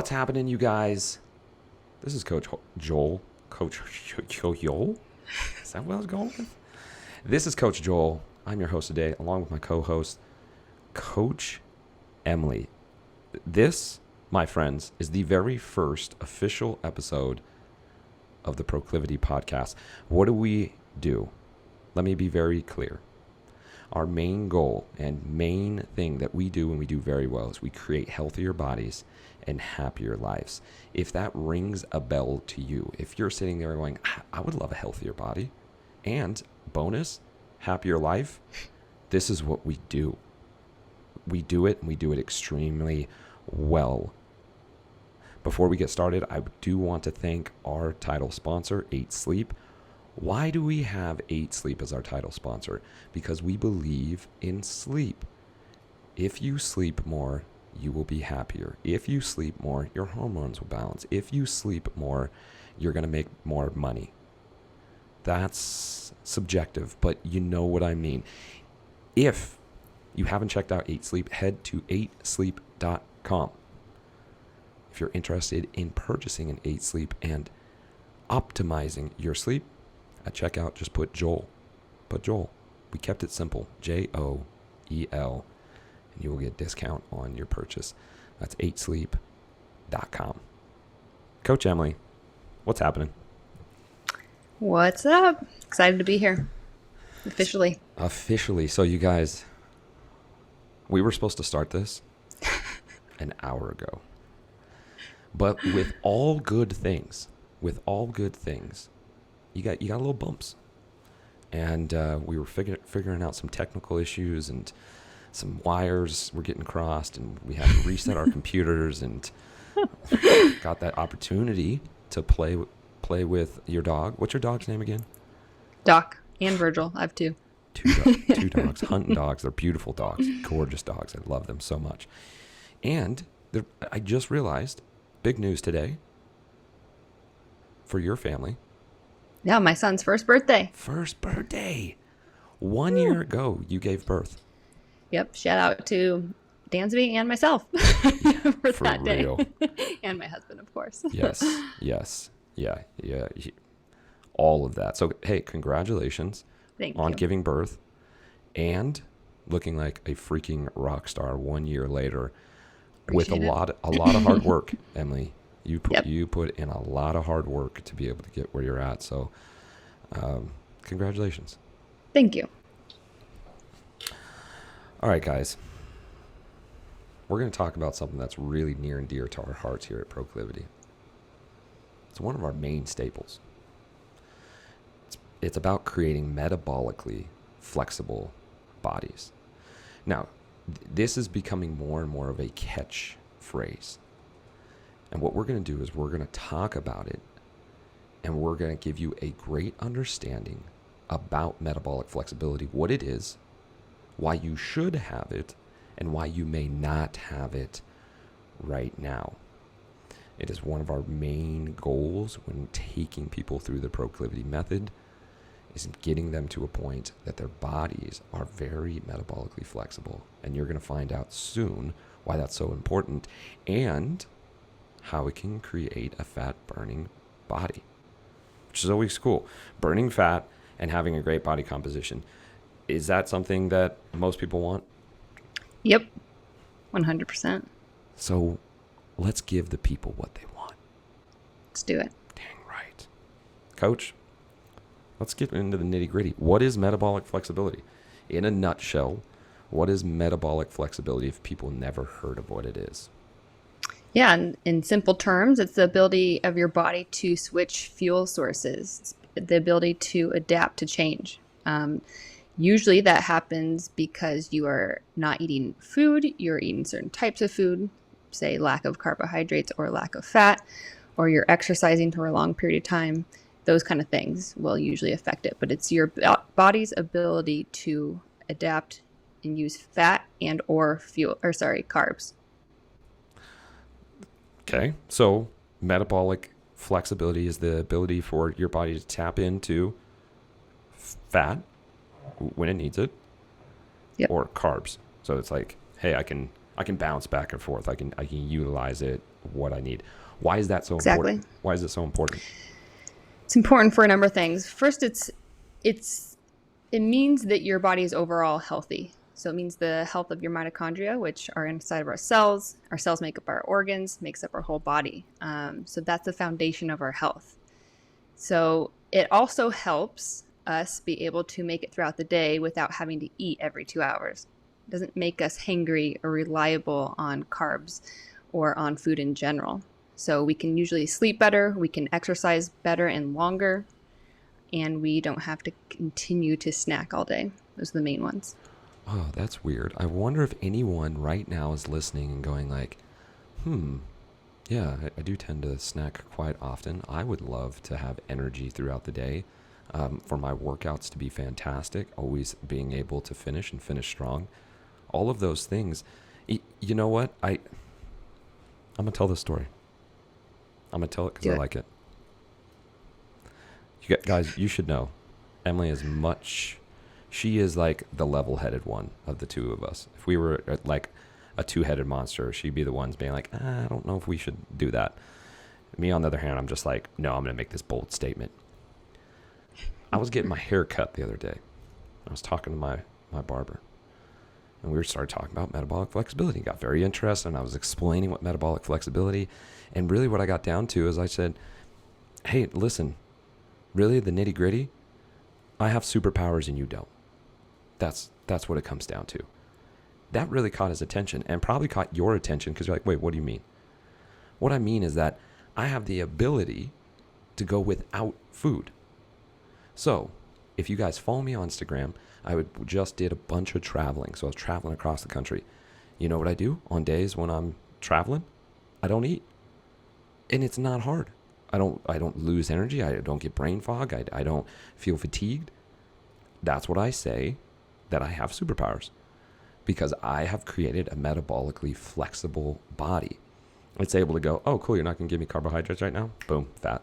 What's happening, you guys? This is Coach Joel. Coach Joel? Is that what I was going with? This is Coach Joel. I'm your host today, along with my co-host, Coach Emily. This, my friends, is the very first official episode of the Proclivity podcast. What do we do? Let me be very clear. Our main goal and main thing that we do and we do very well is we create healthier bodies and happier lives. If that rings a bell to you, if you're sitting there going, I would love a healthier body and bonus, happier life, this is what we do. We do it and we do it extremely well. Before we get started, I do want to thank our title sponsor, 8 Sleep. Why do we have 8 Sleep as our title sponsor? Because we believe in sleep. If you sleep more, you will be happier. If you sleep more, your hormones will balance. If you sleep more, you're going to make more money. That's subjective, but you know what I mean. If you haven't checked out 8 Sleep, head to 8sleep.com. If you're interested in purchasing an 8 Sleep and optimizing your sleep, at checkout, just put Joel. Put Joel. We kept it simple. Joel. And you will get a discount on your purchase. That's 8sleep.com. Coach Emily, what's happening? What's up? Excited to be here. Officially. So you guys, we were supposed to start this an hour ago. But with all good things, you got little bumps, and we were figuring out some technical issues, and some wires were getting crossed, and we had to reset our computers, and got that opportunity to play with your dog. What's your dog's name again? Doc and Virgil. I have two. Two dogs, hunting dogs. They're beautiful dogs, gorgeous dogs. I love them so much. And I just realized, big news today for your family. Yeah, my son's first birthday. 1 year ago, you gave birth. Yep. Shout out to Dansby and myself for that day. Real. And my husband, of course. Yes. Yeah. All of that. So, hey, congratulations on giving birth and looking like a freaking rock star 1 year later. Appreciate with a it. lot of hard work, Emily. You Yep. put in a lot of hard work to be able to get where you're at. So, congratulations. Thank you. All right, guys. We're going to talk about something that's really near and dear to our hearts here at Proclivity. It's one of our main staples. It's about creating metabolically flexible bodies. Now, this is becoming more and more of a catchphrase. And what we're going to do is we're going to talk about it, and we're going to give you a great understanding about metabolic flexibility, what it is, why you should have it, and why you may not have it right now. It is one of our main goals when taking people through the Proclivity method, is getting them to a point that their bodies are very metabolically flexible. And you're going to find out soon why that's so important and how it can create a fat-burning body, which is always cool. Burning fat and having a great body composition. Is that something that most people want? Yep. 100%. So let's give the people what they want. Let's do it. Dang right. Coach, let's get into the nitty-gritty. What is metabolic flexibility? In a nutshell, what is metabolic flexibility if people never heard of what it is? Yeah, in simple terms, it's the ability of your body to switch fuel sources, the ability to adapt to change. Usually that happens because you are not eating food, you're eating certain types of food, say lack of carbohydrates or lack of fat, or you're exercising for a long period of time. Those kind of things will usually affect it. But it's your body's ability to adapt and use fat and or carbs. Okay, so metabolic flexibility is the ability for your body to tap into fat when it needs it, or carbs. So it's like, hey, I can bounce back and forth. I can utilize it what I need. Why is that so Exactly. important? Why is it so important? It's important for a number of things. First, it means that your body is overall healthy. So it means the health of your mitochondria, which are inside of our cells. Our cells make up our organs, makes up our whole body. So that's the foundation of our health. So it also helps us be able to make it throughout the day without having to eat every 2 hours. It doesn't make us hangry or reliable on carbs or on food in general. So we can usually sleep better, we can exercise better and longer, and we don't have to continue to snack all day. Those are the main ones. Oh, that's weird. I wonder if anyone right now is listening and going like, yeah, I do tend to snack quite often. I would love to have energy throughout the day, for my workouts to be fantastic, always being able to finish and finish strong. All of those things. You know what? I'm going to tell this story. I'm going to tell it because I like it. Guys, you should know, Emily is she is like the level-headed one of the two of us. If we were like a two-headed monster, she'd be the ones being like, I don't know if we should do that. Me, on the other hand, I'm just like, no, I'm going to make this bold statement. I was getting my hair cut the other day. I was talking to my barber, and we started talking about metabolic flexibility. Got very interested, and I was explaining what metabolic flexibility, and really what I got down to is I said, hey, listen, really the nitty gritty, I have superpowers and you don't. That's what it comes down to. That really caught his attention, and probably caught your attention, because you're like, wait, what do you mean? What I mean is that I have the ability to go without food. So if you guys follow me on Instagram, I just did a bunch of traveling. So I was traveling across the country. You know what I do on days when I'm traveling? I don't eat. And it's not hard. I don't lose energy. I don't get brain fog. I don't feel fatigued. That's what I say, that I have superpowers, because I have created a metabolically flexible body. It's able to go, oh, cool, you're not going to give me carbohydrates right now? Boom, fat.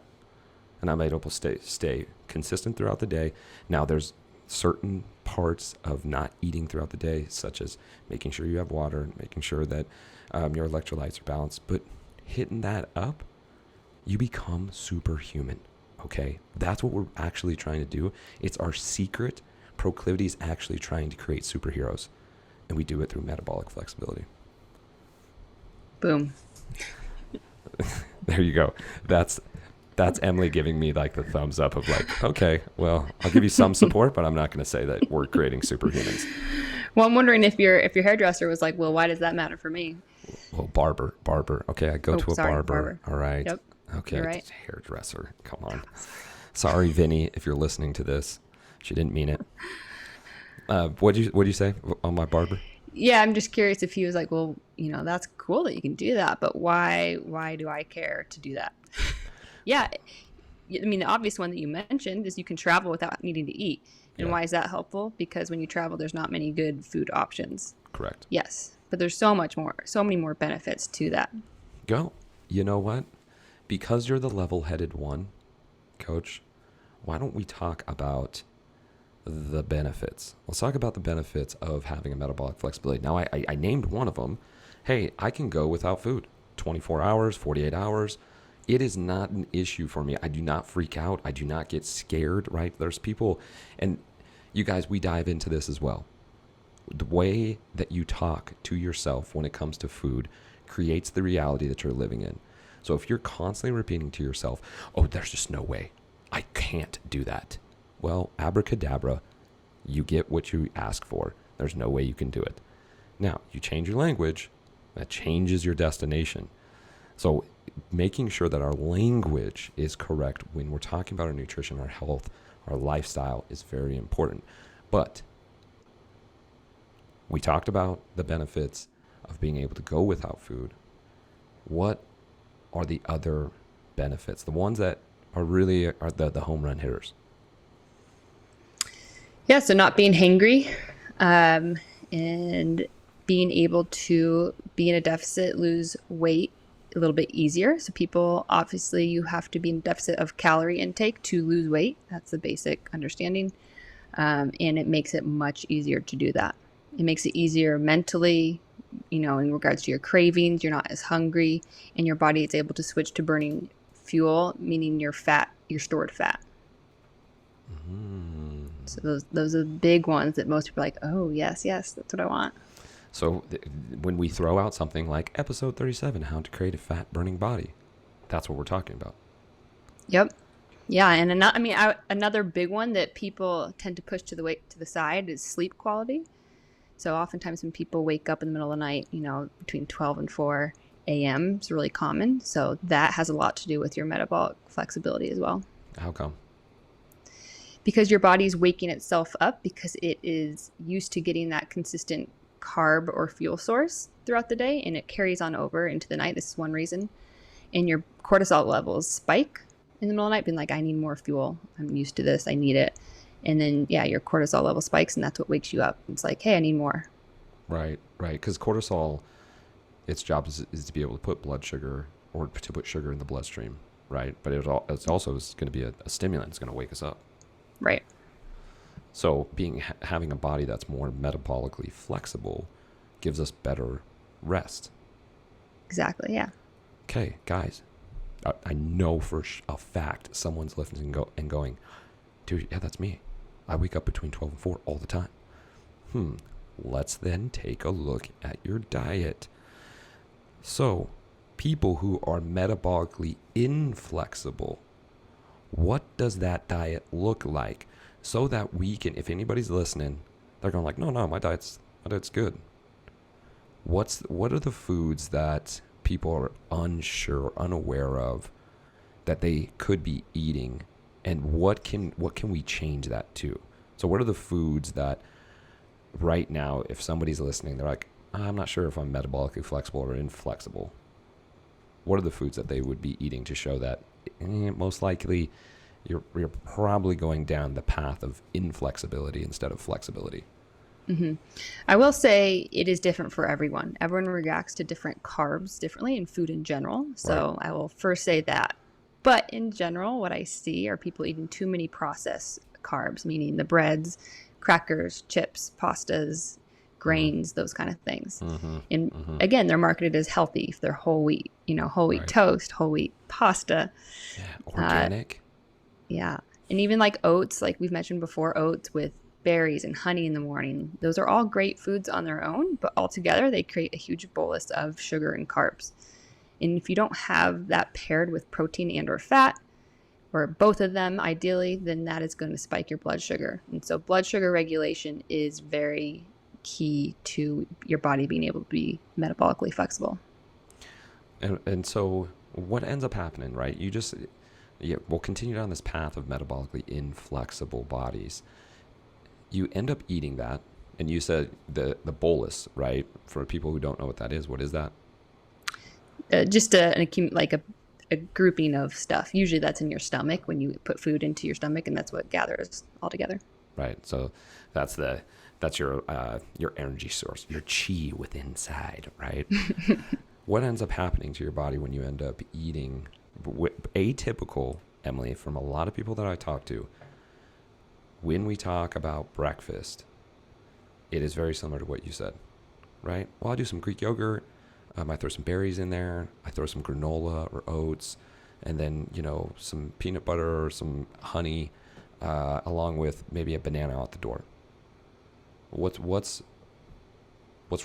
And I'm able to stay consistent throughout the day. Now, there's certain parts of not eating throughout the day, such as making sure you have water, making sure that your electrolytes are balanced. But hitting that up, you become superhuman, okay? That's what we're actually trying to do. It's our secret. Proclivity is actually trying to create superheroes, and we do it through metabolic flexibility. Boom. There you go. That's Emily giving me like the thumbs up of like, okay, well, I'll give you some support, but I'm not going to say that we're creating superhumans. Well, I'm wondering if your hairdresser was like, well, why does that matter for me? Well, barber. Okay, I go to a barber. All right. Yep. Okay. You're right. Hairdresser. Come on. Sorry, Vinny, if you're listening to this. She didn't mean it. What'd you say on my barber? Yeah, I'm just curious if he was like, well, that's cool that you can do that, but why do I care to do that? Yeah. I mean, the obvious one that you mentioned is you can travel without needing to eat. And why is that helpful? Because when you travel, there's not many good food options. Correct. Yes. But there's so many more benefits to that. Go. You know what? Because you're the level-headed one, Coach, why don't we talk about the benefits? Let's talk about the benefits of having a metabolic flexibility. Now, I named one of them. Hey, I can go without food 24 hours, 48 hours. It is not an issue for me. I do not freak out. I do not get scared, right? There's people, and you guys, we dive into this as well. The way that you talk to yourself when it comes to food creates the reality that you're living in. So if you're constantly repeating to yourself, oh, there's just no way, I can't do that. Well, abracadabra, you get what you ask for. There's no way you can do it. Now, you change your language, that changes your destination. So making sure that our language is correct when we're talking about our nutrition, our health, our lifestyle is very important. But we talked about the benefits of being able to go without food. What are the other benefits? The ones that are really the home run hitters. Yeah, so not being hangry, and being able to be in a deficit, lose weight a little bit easier. So people, obviously, you have to be in deficit of calorie intake to lose weight. That's the basic understanding. And it makes it much easier to do that. It makes it easier mentally, in regards to your cravings, you're not as hungry, and your body is able to switch to burning fuel, meaning your stored fat. Mm. So those are the big ones that most people are like, oh, yes, that's what I want. So when we throw out something like episode 37, how to create a fat burning body, that's what we're talking about. Yep. Yeah, and another big one that people tend to push to the side is sleep quality. So oftentimes when people wake up in the middle of the night, between 12 and 4 a.m. is really common. So that has a lot to do with your metabolic flexibility as well. How come? Because your body's waking itself up because it is used to getting that consistent carb or fuel source throughout the day, and it carries on over into the night. This is one reason. And your cortisol levels spike in the middle of the night, being like, I need more fuel. I'm used to this. I need it. And then, your cortisol level spikes, and that's what wakes you up. It's like, hey, I need more. Right. Because cortisol, its job is to be able to put blood sugar or to put sugar in the bloodstream, right? But it's also going to be a stimulant. It's going to wake us up. Right. So having a body that's more metabolically flexible gives us better rest. Exactly, yeah. Okay, guys, I know for a fact someone's listening and going, dude, yeah, that's me. I wake up between 12 and 4 all the time. Let's then take a look at your diet. So, people who are metabolically inflexible, what does that diet look like? So that we can, if anybody's listening, they're going like, no, my diet's good. What are the foods that people are unsure, unaware of that they could be eating, and what can we change that to? So what are the foods that right now, if somebody's listening, they're like, I'm not sure if I'm metabolically flexible or inflexible. What are the foods that they would be eating to show that most likely you're probably going down the path of inflexibility instead of flexibility? Mm-hmm. I will say it is different for everyone. Everyone reacts to different carbs differently in food in general. So right. I will first say that. But in general, what I see are people eating too many processed carbs, meaning the breads, crackers, chips, pastas, grains, those kind of things. And again, they're marketed as healthy if they're whole wheat, whole wheat toast, whole wheat pasta. Yeah, organic. Yeah. And even like oats, like we've mentioned before, oats with berries and honey in the morning. Those are all great foods on their own, but altogether they create a huge bolus of sugar and carbs. And if you don't have that paired with protein and or fat, or both of them ideally, then that is going to spike your blood sugar. And so blood sugar regulation is very key to your body being able to be metabolically flexible. And so what ends up happening, right? We'll continue down this path of metabolically inflexible bodies. You end up eating that, and you said the bolus, right? For people who don't know what that is, what is that? Just a grouping of stuff. Usually that's in your stomach when you put food into your stomach, and that's what gathers all together. Right. So that's your energy source, your chi within inside, right? What ends up happening to your body when you end up eating atypical, Emily, from a lot of people that I talk to? When we talk about breakfast, it is very similar to what you said, right? Well, I do some Greek yogurt. I throw some berries in there. I throw some granola or oats, and then, some peanut butter or some honey, along with maybe a banana out the door. What's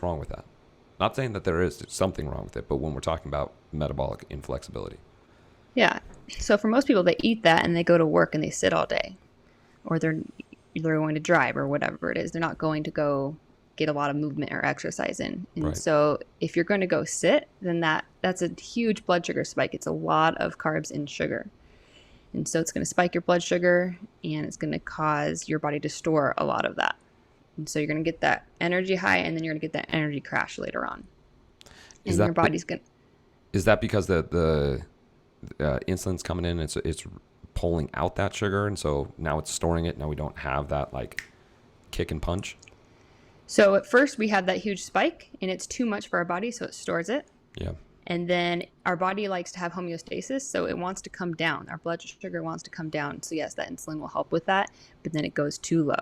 wrong with that? Not saying that there is something wrong with it, but when we're talking about metabolic inflexibility. Yeah. So for most people, they eat that and they go to work and they sit all day, or they're going to drive or whatever it is. They're not going to go get a lot of movement or exercise in. And right. So if you're going to go sit, then that's a huge blood sugar spike. It's a lot of carbs and sugar. And so it's going to spike your blood sugar, and it's going to cause your body to store a lot of that. And so you're going to get that energy high, and then you're going to get that energy crash later on. And your body's going to... Is that because the insulin's coming in, and it's pulling out that sugar, and so now it's storing it. Now we don't have that kick and punch? So at first we have that huge spike, and it's too much for our body, so it stores it. Yeah. And then our body likes to have homeostasis, so it wants to come down. Our blood sugar wants to come down. So yes, that insulin will help with that, but then it goes too low,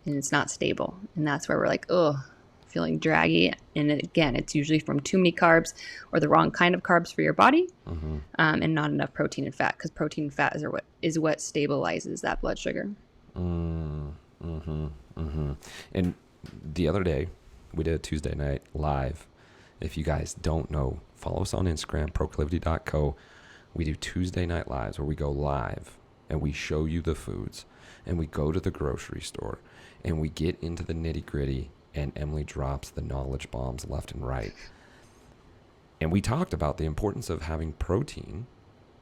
and it's not stable. And that's where we're like, oh, feeling draggy. And again, it's usually from too many carbs or the wrong kind of carbs for your body, and not enough protein and fat, because protein and fat is what stabilizes that blood sugar. And the other day, we did a Tuesday night live. If you guys don't know, follow us on Instagram, proclivity.co. We do Tuesday night lives where we go live and we show you the foods, and we go to the grocery store and we get into the nitty gritty, and Emily drops the knowledge bombs left and right. And we talked about the importance of having protein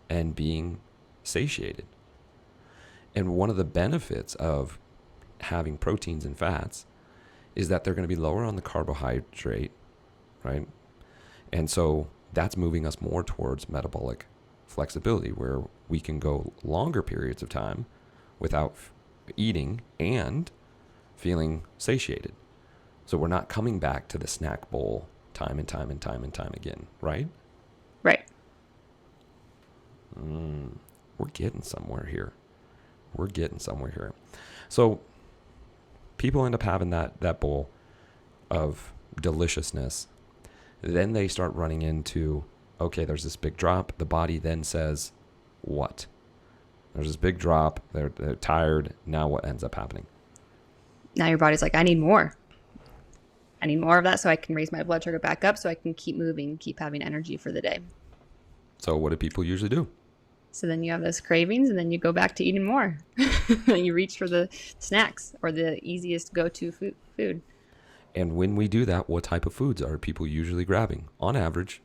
and being satiated. And one of the benefits of having proteins and fats is that they're going to be lower on the carbohydrate, right? And so that's moving us more towards metabolic flexibility, where we can go longer periods of time without eating and feeling satiated. So we're not coming back to the snack bowl time and time and time and time again, right? Right. We're getting somewhere here. So people end up having that bowl of deliciousness. Then they start running into, okay, there's this big drop. The body then says, what? There's this big drop. They're tired. Now what ends up happening? Now your body's like, I need more. I need more of that so I can raise my blood sugar back up so I can keep moving, keep having energy for the day. So what do people usually do? So then you have those cravings, and then you go back to eating more. You reach for the snacks or the easiest go-to food. And when we do that, what type of foods are people usually grabbing on average?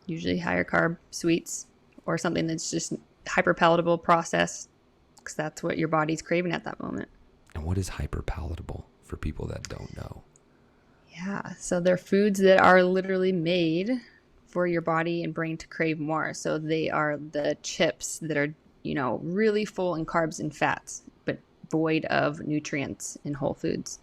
Usually higher carb sweets, or something that's just hyper palatable, processed, because that's what your body's craving at that moment. And what is hyper palatable for people that don't know? Yeah, so they're foods that are literally made for your body and brain to crave more. So they are the chips that are, really full in carbs and fats, but void of nutrients in whole foods.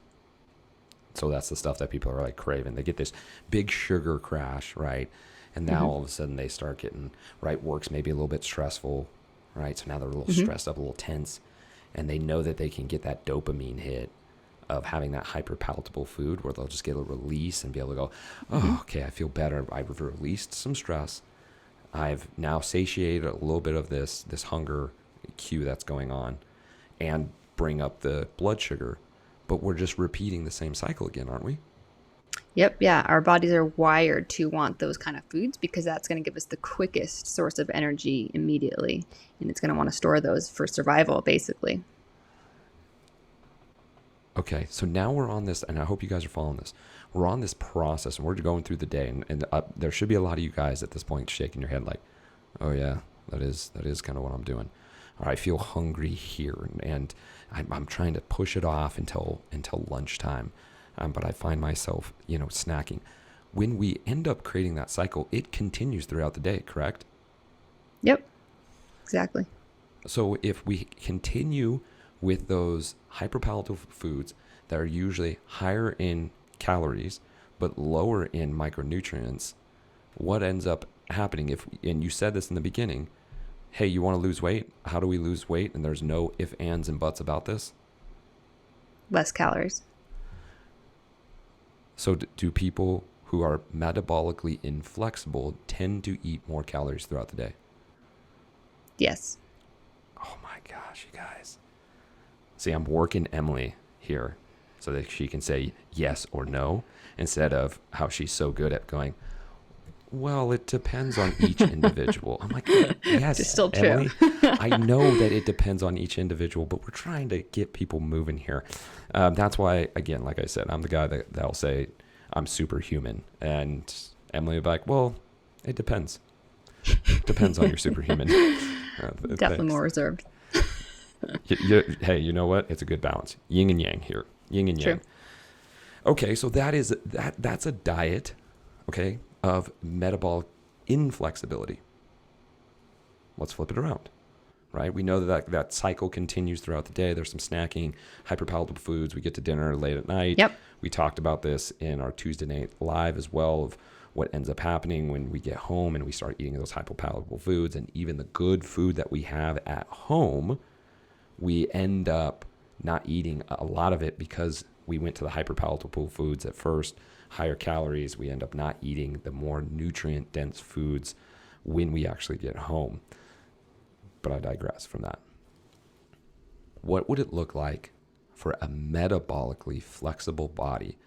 So that's the stuff that people are like craving. They get this big sugar crash, right? And now all of a sudden they start getting, right, work's maybe a little bit stressful, right? So now they're a little stressed up, a little tense, and they know that they can get that dopamine hit of having that hyper palatable food, where they'll just get a release and be able to go, oh, okay, I feel better. I've released some stress. I've now satiated a little bit of this hunger cue that's going on, and bring up the blood sugar. But we're just repeating the same cycle again, aren't we? Yep. Yeah. Our bodies are wired to want those kind of foods because that's going to give us the quickest source of energy immediately. And it's going to want to store those for survival, basically. Okay. So now we're on this, and I hope you guys are following this. We're on this process, and we're going through the day. And there should be a lot of you guys at this point shaking your head like, oh, yeah, that is kind of what I'm doing. Or I feel hungry here, and I'm trying to push it off until lunchtime. But I find myself, snacking. When we end up creating that cycle, it continues throughout the day, correct? Yep, exactly. So if we continue with those hyperpalatable foods that are usually higher in calories but lower in micronutrients, what ends up happening and you said this in the beginning, hey, you want to lose weight? How do we lose weight? And there's no ifs, ands, and buts about this. Less calories. So do people who are metabolically inflexible tend to eat more calories throughout the day? Yes. Oh my gosh, you guys. See, I'm working Emily here so that she can say yes or no instead of how she's so good at going, well, it depends on each individual. I'm like, yes, it's still Emily, true. I know that it depends on each individual, but we're trying to get people moving here. That's why, again, like I said, I'm the guy that'll say I'm superhuman. And Emily will be like, well, it depends. Depends on your superhuman. Definitely more reserved. Hey, you know what? It's a good balance. Yin and yang here. Yin and yang. True. Okay, so that's a diet, okay, of metabolic inflexibility. Let's flip it around, right? We know that cycle continues throughout the day. There's some snacking, hyperpalatable foods. We get to dinner late at night. Yep. We talked about this in our Tuesday night live as well, of what ends up happening when we get home and we start eating those hyperpalatable foods, and even the good food that we have at home, we end up not eating a lot of it because we went to the hyperpalatable foods at first, higher calories. We end up not eating the more nutrient dense foods when we actually get home. But I digress from that. What would it look like for a metabolically flexible body?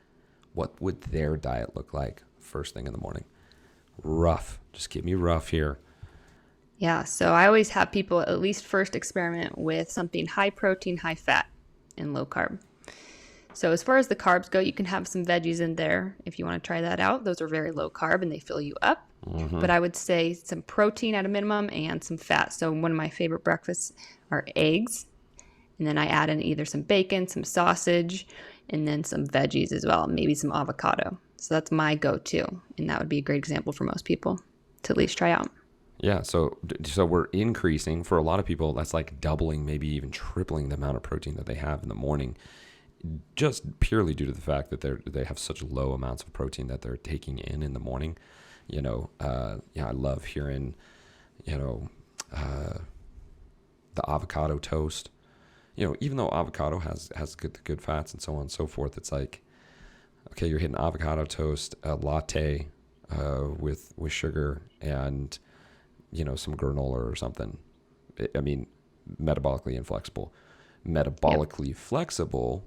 What would their diet look like first thing in the morning? Rough. Just give me rough here. Yeah, so I always have people at least first experiment with something high protein, high fat, and low carb. So as far as the carbs go, you can have some veggies in there if you want to try that out. Those are very low carb and they fill you up. But I would say some protein at a minimum and some fat. So one of my favorite breakfasts are eggs. And then I add in either some bacon, some sausage, and then some veggies as well, maybe some avocado. So that's my go-to. And that would be a great example for most people to at least try out. Yeah, so we're increasing for a lot of people. That's like doubling, maybe even tripling the amount of protein that they have in the morning, just purely due to the fact that they have such low amounts of protein that they're taking in the morning. I love hearing, the avocado toast. Even though avocado has good fats and so on and so forth, it's like, okay, you're hitting avocado toast, a latte with sugar and some granola or something. I mean, metabolically inflexible. Metabolically flexible,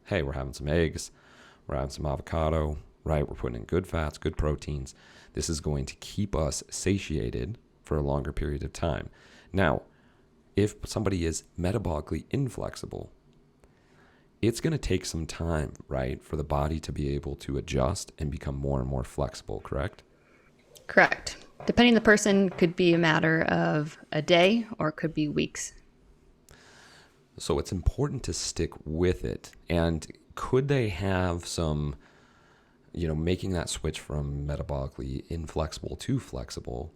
hey, we're having some eggs, we're having some avocado, right? We're putting in good fats, good proteins. This is going to keep us satiated for a longer period of time. Now, if somebody is metabolically inflexible, it's going to take some time, right, for the body to be able to adjust and become more and more flexible, correct? Correct. Depending on the person, could be a matter of a day or it could be weeks. So it's important to stick with it. And could they have some, making that switch from metabolically inflexible to flexible,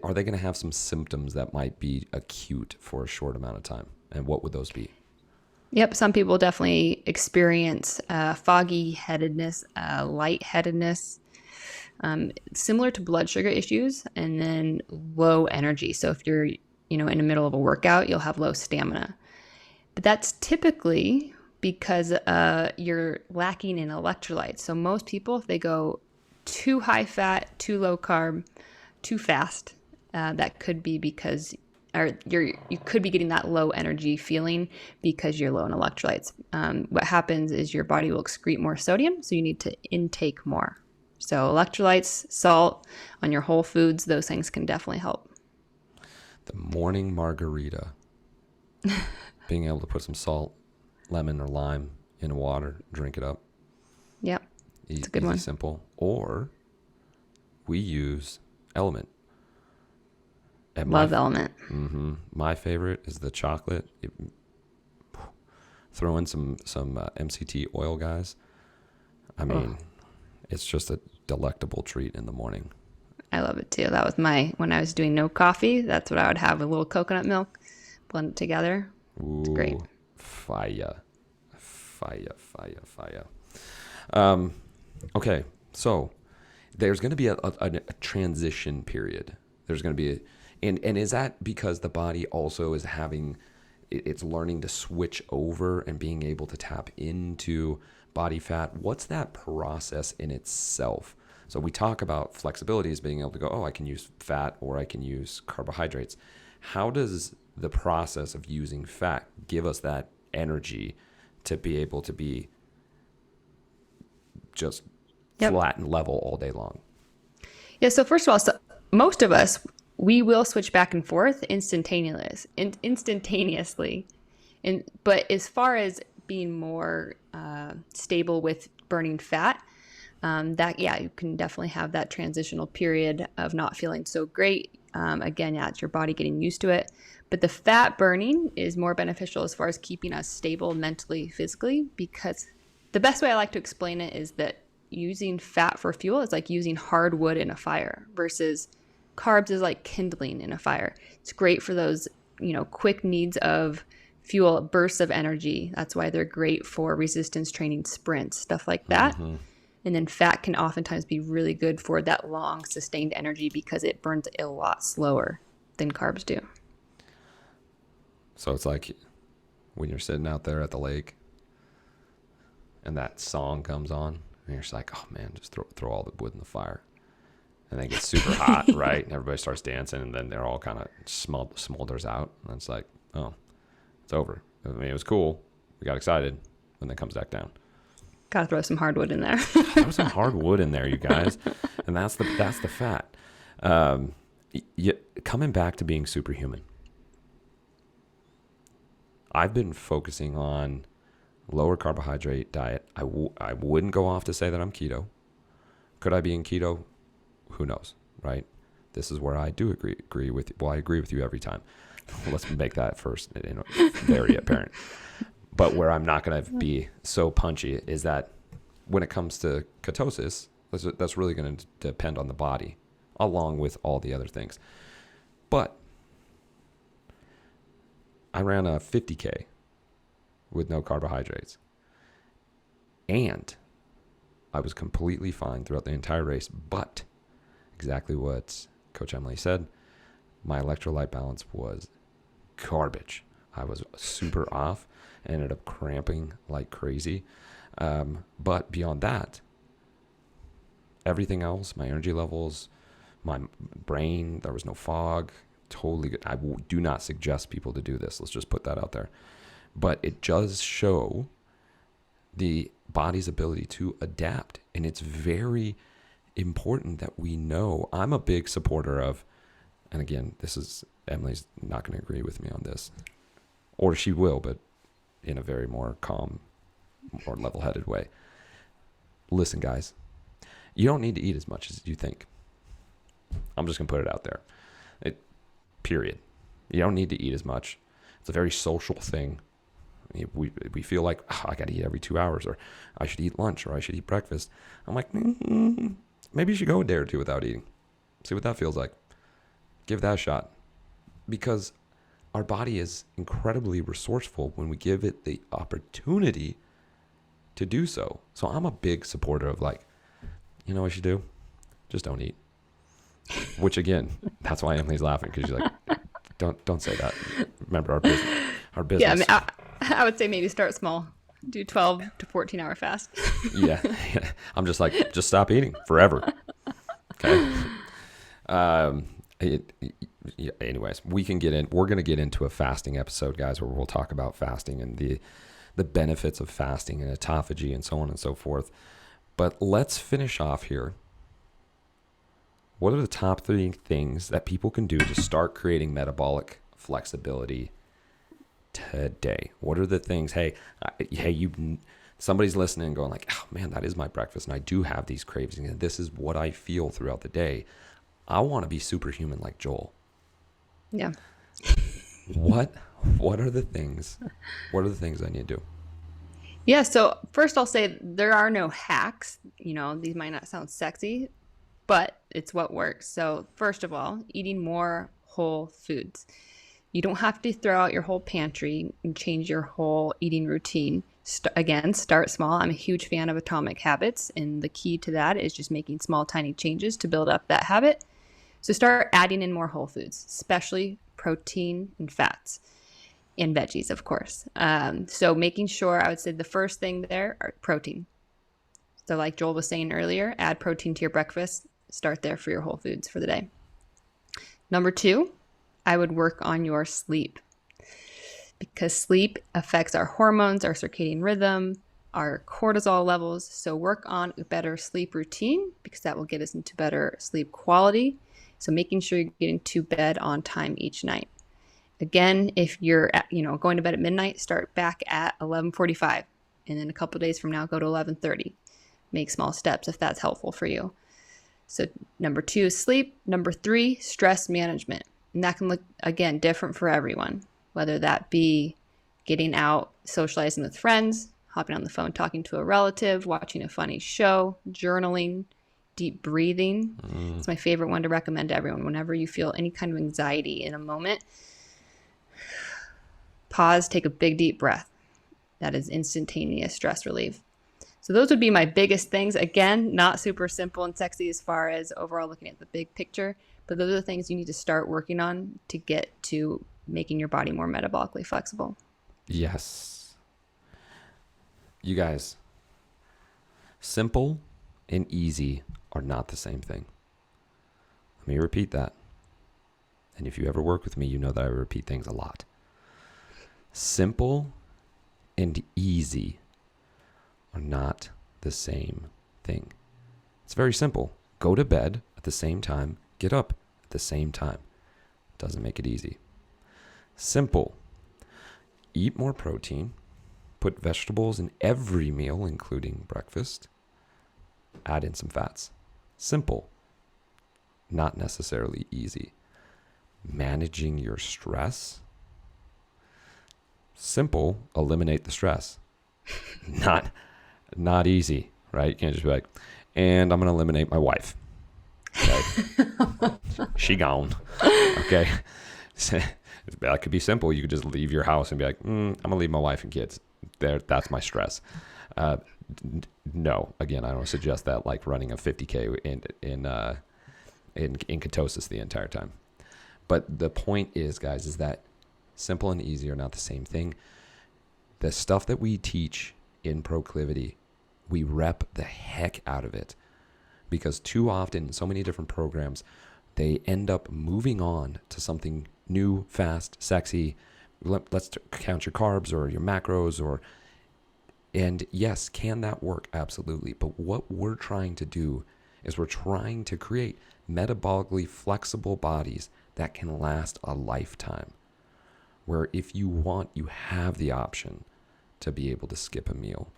are they going to have some symptoms that might be acute for a short amount of time? And what would those be? Yep, some people definitely experience foggy headedness, lightheadedness, similar to blood sugar issues, and then low energy. So if you're, in the middle of a workout, you'll have low stamina. But that's typically because you're lacking in electrolytes. So most people, if they go too high fat, too low carb, too fast, that could be because you could be getting that low energy feeling because you're low in electrolytes. What happens is your body will excrete more sodium, so you need to intake more. So electrolytes, salt on your whole foods, those things can definitely help. The morning margarita. Being able to put some salt, lemon, or lime in water, drink it up. Yep. It's a good one. Simple. Or we use Element. Love Element. My favorite is the chocolate. Throw in some MCT oil, guys. I mean, it's just a delectable treat in the morning. I love it too. That was when I was doing no coffee, that's what I would have, a little coconut milk, blend it together. Ooh, it's great. Fire. Okay, so there's going to be a transition period. There's going to be and is that because the body also is it's learning to switch over and being able to tap into body fat? What's that process in itself? So we talk about flexibility as being able to go, I can use fat or I can use carbohydrates. How does the process of using fat give us that energy to be able to be just flat and level all day long? Yeah, so first of all, most of us, we will switch back and forth instantaneously. But as far as being more stable with burning fat, you can definitely have that transitional period of not feeling so great. Again, it's your body getting used to it. But the fat burning is more beneficial as far as keeping us stable mentally, physically, because the best way I like to explain it is that using fat for fuel is like using hardwood in a fire versus carbs is like kindling in a fire. It's great for those, quick needs of fuel, bursts of energy. That's why they're great for resistance training, sprints, stuff like that. Mm-hmm. And then fat can oftentimes be really good for that long sustained energy because it burns a lot slower than carbs do. So it's like when you're sitting out there at the lake and that song comes on, and you're just like, oh man, just throw all the wood in the fire. And then it gets super hot, right? And everybody starts dancing, and then they're all kind of smolders out. And it's like, oh, it's over. I mean, it was cool. We got excited, and then it comes back down. Gotta throw some hardwood in there. Throw some hardwood in there, you guys. And that's the fat. Coming back to being superhuman. I've been focusing on lower carbohydrate diet. I wouldn't go off to say that I'm keto. Could I be in keto? Who knows, right? This is where I do agree with you. Well, I agree with you every time. Let's make that first very apparent. But where I'm not going to be so punchy is that when it comes to ketosis, that's really going to depend on the body, along with all the other things. But I ran a 50K with no carbohydrates. And I was completely fine throughout the entire race, but exactly what Coach Emily said, my electrolyte balance was garbage. I was super off. I ended up cramping like crazy. But beyond that, everything else, my energy levels, my brain, there was no fog, totally good. I do not suggest people to do this. Let's just put that out there. But it does show the body's ability to adapt. And it's very important that we know. I'm a big supporter of, and again, Emily's not going to agree with me on this, or she will, but in a very more calm or level-headed way. Listen, guys, you don't need to eat as much as you think. I'm just going to put it out there. Period. You don't need to eat as much. It's a very social thing. We feel like, oh, I got to eat every 2 hours, or I should eat lunch, or I should eat breakfast. I'm like, maybe you should go a day or two without eating. See what that feels like. Give that a shot. Because our body is incredibly resourceful when we give it the opportunity to do so. So I'm a big supporter of, like, you know what you do? Just don't eat. Which, again, that's why Emily's laughing, because she's like, don't say that. Remember our business. Yeah, I mean, I would say maybe start small. Do 12 to 14 hour fast. Yeah. I'm just like, just stop eating forever. Okay. Anyways, we're going to get into a fasting episode, guys, where we'll talk about fasting and the benefits of fasting and autophagy and so on and so forth. But let's finish off here. What are the top 3 things that people can do to start creating metabolic flexibility today? What are the things? Hey, somebody's listening and going like, oh man, that is my breakfast, and I do have these cravings, and this is what I feel throughout the day. I want to be superhuman like Joel. Yeah. What are the things? What are the things I need to do? Yeah. So first, I'll say there are no hacks. These might not sound sexy, but it's what works. So first of all, eating more whole foods. You don't have to throw out your whole pantry and change your whole eating routine. Start small. I'm a huge fan of atomic habits, and the key to that is just making small, tiny changes to build up that habit. So start adding in more whole foods, especially protein and fats, and veggies, of course. So making sure, I would say the first thing there are protein. So like Joel was saying earlier, add protein to your breakfast. Start there for your whole foods for the day. Number 2, I would work on your sleep, because sleep affects our hormones, our circadian rhythm, our cortisol levels. So work on a better sleep routine, because that will get us into better sleep quality. So making sure you're getting to bed on time each night. Again, if you're going to bed at midnight, start back at 11:45, and then a couple of days from now, go to 11:30. Make small steps if that's helpful for you. So number 2 is sleep. Number 3, stress management. And that can look, again, different for everyone, whether that be getting out, socializing with friends, hopping on the phone, talking to a relative, watching a funny show, journaling, deep breathing. It's my favorite one to recommend to everyone. Whenever you feel any kind of anxiety in a moment, pause, take a big deep breath. That is instantaneous stress relief. So those would be my biggest things. Again, not super simple and sexy as far as overall looking at the big picture, but those are the things you need to start working on to get to making your body more metabolically flexible. Yes. You guys, Simple and easy are not the same thing. Let me repeat that. And if you ever work with me, you know that I repeat things a lot. Simple and easy are not the same thing. It's very simple. Go to bed at the same time, get up at the same time. Doesn't make it easy. Simple. Eat more protein. Put vegetables in every meal, including breakfast. Add in some fats. Simple. Not necessarily easy. Managing your stress. Simple. Eliminate the stress. Not easy, right? You can't just be like, and I'm going to eliminate my wife. Okay. She gone. Okay. That could be simple. You could just leave your house and be like, I'm going to leave my wife and kids. That's my stress. No, again, I don't suggest that, like running a 50K in ketosis the entire time. But the point is, guys, is that simple and easy are not the same thing. The stuff that we teach in Proclivity, we rep the heck out of it, because too often in so many different programs, they end up moving on to something new, fast, sexy. Let's count your carbs or your macros, and yes, can that work? Absolutely. But what we're trying to do is we're trying to create metabolically flexible bodies that can last a lifetime, where if you want, you have the option to be able to skip a meal.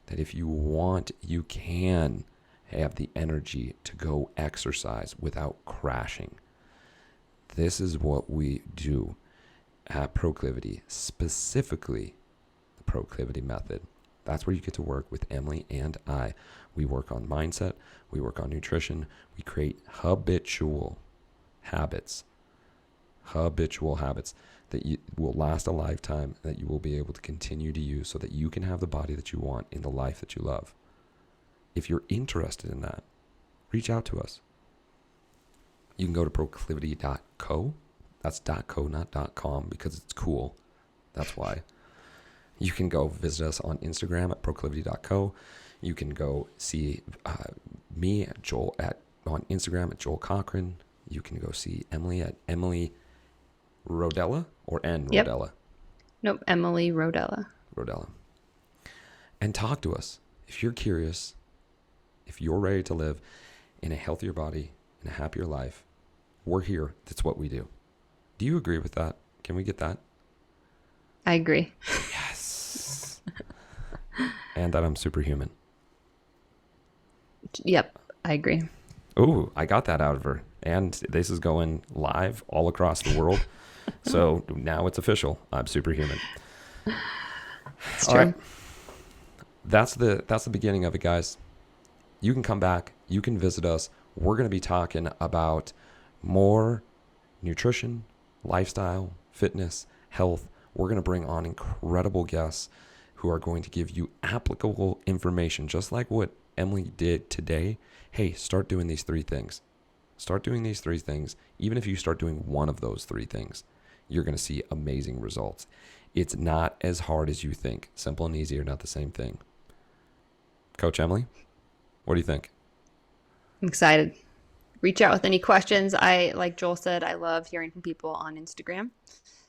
That if you want, you can have the energy to go exercise without crashing. This is what we do at Proclivity, specifically the Proclivity method. That's where you get to work with Emily and I. We work on mindset, we work on nutrition, we create habitual habits that will last a lifetime, that you will be able to continue to use so that you can have the body that you want in the life that you love. If you're interested in that, reach out to us. You can go to proclivity.co. That's .co, not .com, because it's cool. That's why. You can go visit us on Instagram at proclivity.co. You can go see me, Joel, on Instagram at Joel Cochran. You can go see Emily at Emily Rodella or N Yep. Rodella. Nope, Emily Rodella. And talk to us. If you're curious, if you're ready to live in a healthier body, in a happier life, we're here. That's what we do. Do you agree with that? Can we get that? I agree. Yes. And that I'm superhuman. Yep, I agree. Ooh, I got that out of her. And this is going live all across the world. So now it's official. I'm superhuman. It's All true. right. That's the beginning of it, guys. You can come back. You can visit us. We're going to be talking about more nutrition, lifestyle, fitness, health. We're going to bring on incredible guests who are going to give you applicable information, just like what Emily did today. Hey, start doing these 3 things. Start doing these 3 things. Even if you start doing one of those 3 things, you're going to see amazing results. It's not as hard as you think. Simple and easy are not the same thing. Coach Emily, what do you think? I'm excited. Reach out with any questions. Like Joel said, I love hearing from people on Instagram.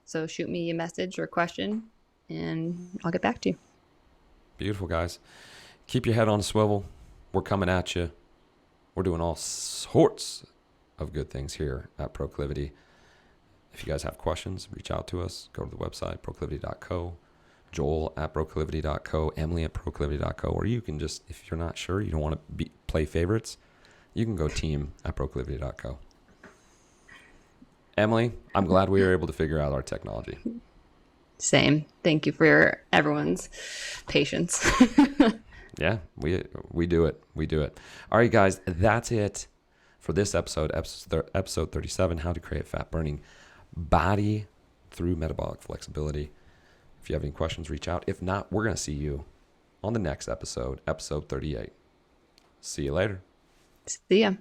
So shoot me a message or a question and I'll get back to you. Beautiful, guys. Keep your head on a swivel. We're coming at you. We're doing all sorts of good things here at Proclivity. If you guys have questions, reach out to us. Go to the website, proclivity.co, Joel at proclivity.co, Emily at proclivity.co, or you can just, if you're not sure, you don't want to play favorites, you can go team at proclivity.co. Emily, I'm glad we were able to figure out our technology. Same. Thank you for everyone's patience. Yeah, we do it. We do it. All right, guys, that's it for this episode 37, How to Create Fat Burning Body Through Metabolic Flexibility. If you have any questions, reach out. If not, we're going to see you on the next episode, episode 38. See you later. See ya.